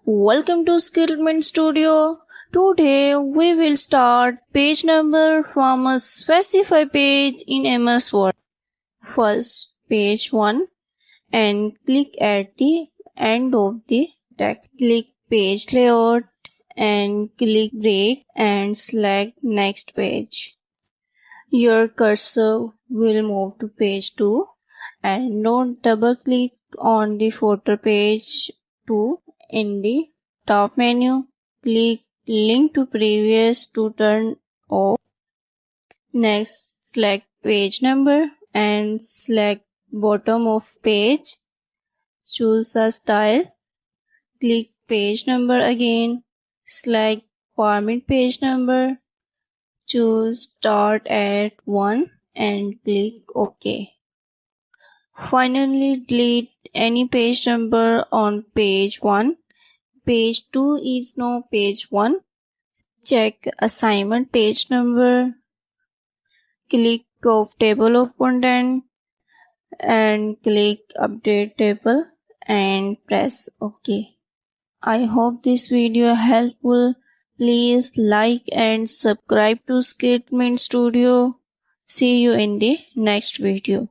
Welcome to SkillMint Studio. Today we will start page number from a specified page in MS Word. First, page 1 and click at the end of the text. Click page layout and click break and select next page. Your cursor will move to page 2 and don't double click on the footer page 2 in the top menu. Click link to previous to turn off. Next, select page number and select bottom of page. Choose a style. Click page number again. Select format page number. Choose start at 1 and click OK. Finally, delete any page number on page 1. Page 2 is now page 1. Check assignment page number. Click of table of content and click update table and press OK. I hope this video helpful. Please like and subscribe to SkillMint Studio. See you in the next video.